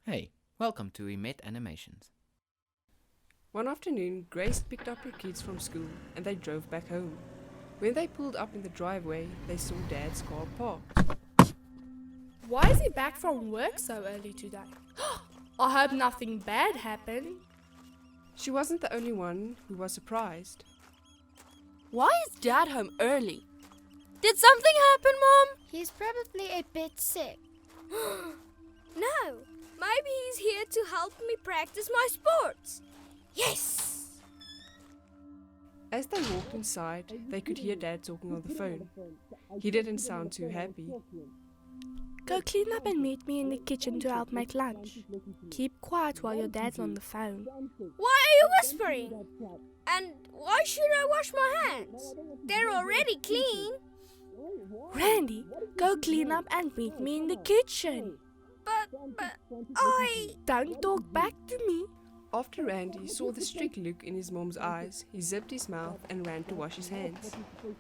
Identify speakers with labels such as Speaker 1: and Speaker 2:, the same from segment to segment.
Speaker 1: Hey, welcome to Emet Animations.
Speaker 2: One afternoon, Grace picked up her kids from school and they drove back home. When they pulled up in the driveway, they saw Dad's car parked.
Speaker 3: Why is he back from work so early today? I hope nothing bad happened.
Speaker 2: She wasn't the only one who was surprised.
Speaker 4: Why is Dad home early? Did something happen, Mom?
Speaker 5: He's probably a bit sick.
Speaker 6: No, maybe he's here to help me practice my sports. Yes!
Speaker 2: As they walked inside, they could hear Dad talking on the phone. He didn't sound too happy.
Speaker 3: Go clean up and meet me in the kitchen to help make lunch. Keep quiet while your dad's on the phone.
Speaker 6: Why are you whispering? And why should I wash my hands? They're already clean.
Speaker 3: Randy, go clean up and meet me in the kitchen.
Speaker 6: But I...
Speaker 3: Don't talk back to me.
Speaker 2: After Randy saw the strict look in his mom's eyes, he zipped his mouth and ran to wash his hands.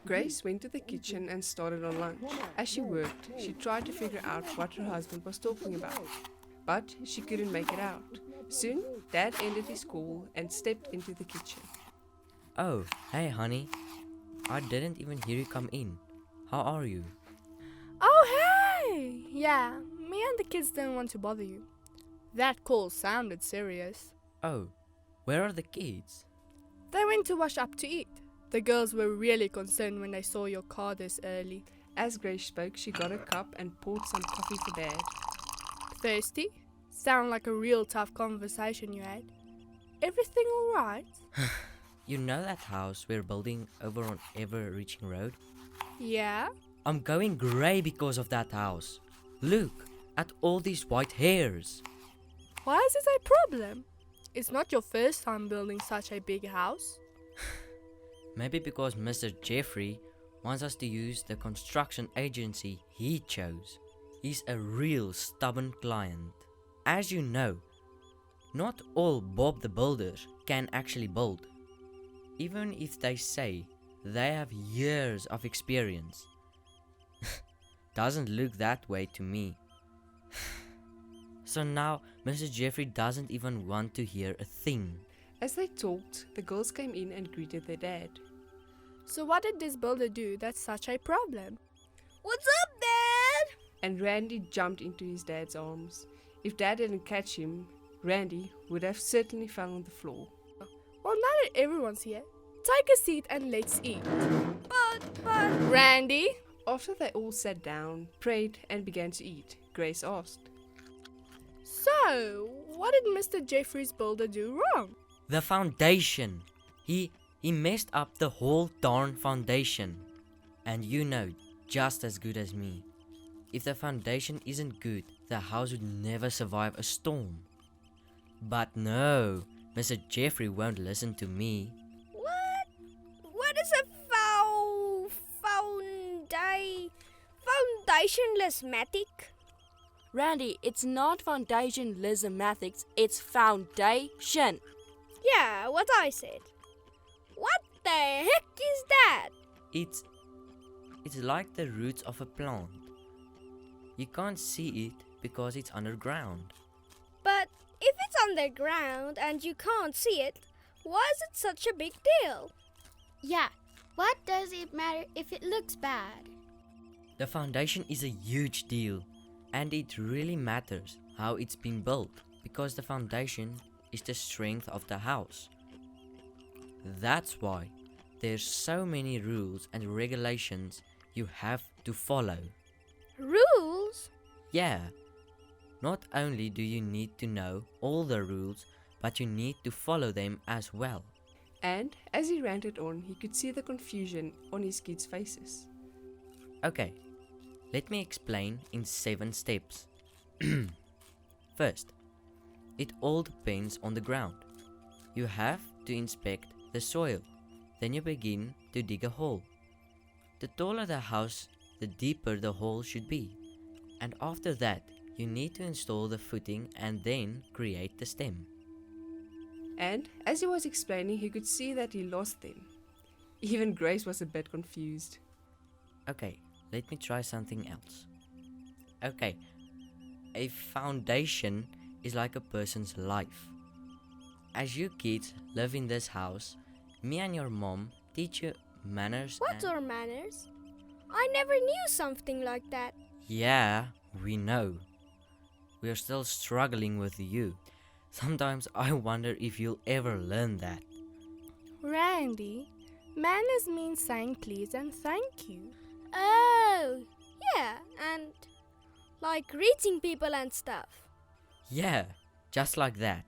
Speaker 2: Grace went to the kitchen and started on lunch. As she worked, she tried to figure out what her husband was talking about, but she couldn't make it out. Soon, Dad ended his call and stepped into the kitchen.
Speaker 7: Oh, hey honey. I didn't even hear you come in. How are you?
Speaker 3: Oh, hey! Yeah, me and the kids didn't want to bother you. That call sounded serious.
Speaker 7: Oh, where are the kids?
Speaker 3: They went to wash up to eat. The girls were really concerned when they saw your car this early.
Speaker 2: As Grace spoke, she got a cup and poured some coffee for Dad.
Speaker 3: Thirsty? Sound like a real tough conversation you had. Everything alright?
Speaker 7: You know that house we're building over on Ever-Reaching Road?
Speaker 3: Yeah?
Speaker 7: I'm going grey because of that house. Look at all these white hairs.
Speaker 3: Why is this a problem? It's not your first time building such a big house.
Speaker 7: Maybe because Mr. Jeffrey wants us to use the construction agency he chose. He's a real stubborn client. As you know, not all Bob the Builders can actually build. Even if they say they have years of experience. Doesn't look that way to me. So now Mr. Jeffrey doesn't even want to hear a thing.
Speaker 2: As they talked, the girls came in and greeted their dad.
Speaker 3: So what did this builder do that's such a problem?
Speaker 6: What's up, Dad?
Speaker 2: And Randy jumped into his dad's arms. If Dad didn't catch him, Randy would have certainly fell on the floor.
Speaker 3: Well, now that everyone's here, take a seat and let's eat.
Speaker 6: But...
Speaker 3: Randy?
Speaker 2: After they all sat down, prayed, and began to eat, Grace asked,
Speaker 3: So, what did Mr. Jeffrey's builder do wrong?
Speaker 7: The foundation. He messed up the whole darn foundation. And you know just as good as me. If the foundation isn't good, the house would never survive a storm. But no, Mr. Jeffrey won't listen to me.
Speaker 6: What? What is a foundationless-matic?
Speaker 4: Randy, it's not foundation lismatics, it's foundation.
Speaker 6: Yeah, what I said. What the heck is that?
Speaker 7: It's like the roots of a plant. You can't see it because it's underground.
Speaker 6: But if it's underground and you can't see it, why is it such a big deal?
Speaker 5: Yeah, what does it matter if it looks bad?
Speaker 7: The foundation is a huge deal, and it really matters how it's been built because the foundation is the strength of the house. That's why there's so many rules and regulations you have to follow.
Speaker 6: Rules?
Speaker 7: Yeah, not only do you need to know all the rules, but you need to follow them as well.
Speaker 2: and as he ranted on, he could see the confusion on his kids' faces.
Speaker 7: Okay, let me explain in 7 steps. First, it all depends on the ground. You have to inspect the soil. Then you begin to dig a hole. The taller the house, the deeper the hole should be. And after that, you need to install the footing and then create the stem.
Speaker 2: And as he was explaining, he could see that he lost them. Even Grace was a bit confused.
Speaker 7: Okay, let me try something else. Okay, a foundation is like a person's life. As you kids live in this house, me and your mom teach you manners.
Speaker 6: What are manners? I never knew something like that.
Speaker 7: Yeah, we know. We are still struggling with you. Sometimes I wonder if you'll ever learn that.
Speaker 3: Randy, manners mean saying please and thank you.
Speaker 6: Oh, yeah, and like greeting people and stuff.
Speaker 7: Yeah, just like that.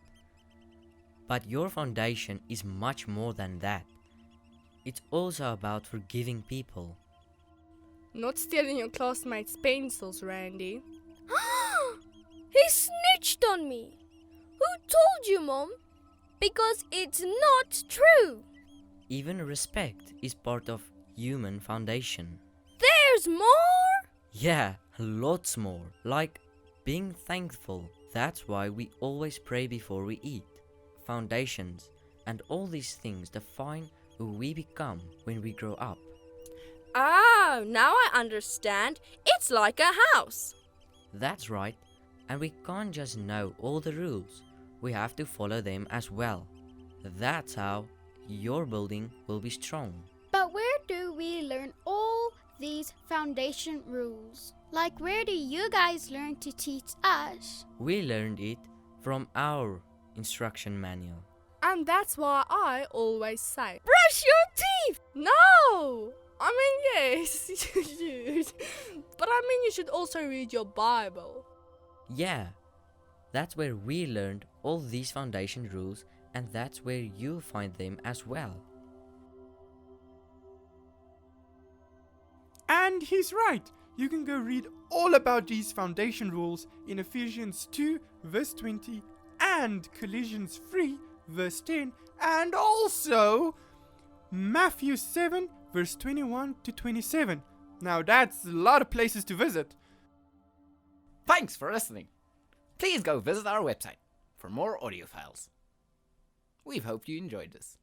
Speaker 7: But your foundation is much more than that. It's also about forgiving people.
Speaker 3: Not stealing your classmates' pencils, Randy.
Speaker 6: He snitched on me. Who told you, Mom? Because it's not true.
Speaker 7: Even respect is part of human foundation.
Speaker 6: There's more?
Speaker 7: Yeah, lots more. Like being thankful. That's why we always pray before we eat. Foundations and all these things define who we become when we grow up.
Speaker 4: Oh, now I understand. It's like a house.
Speaker 7: That's right. And we can't just know all the rules. We have to follow them as well. That's how your building will be strong.
Speaker 5: But where do we learn all these foundation rules? Like, where do you guys learn to teach us?
Speaker 7: We learned it from our instruction manual.
Speaker 3: And that's why I always say,
Speaker 4: Brush your teeth!
Speaker 3: no! I mean, yes, you should. But I mean, you should also read your Bible.
Speaker 7: Yeah, that's where we learned all these foundation rules, and that's where you'll find them as well.
Speaker 8: And he's right. You can go read all about these foundation rules in Ephesians 2 verse 20 and Colossians 3 verse 10 and also Matthew 7 verse 21 to 27. Now that's a lot of places to visit.
Speaker 1: Thanks for listening. Please go visit our website for more audio files. We've hoped you enjoyed this.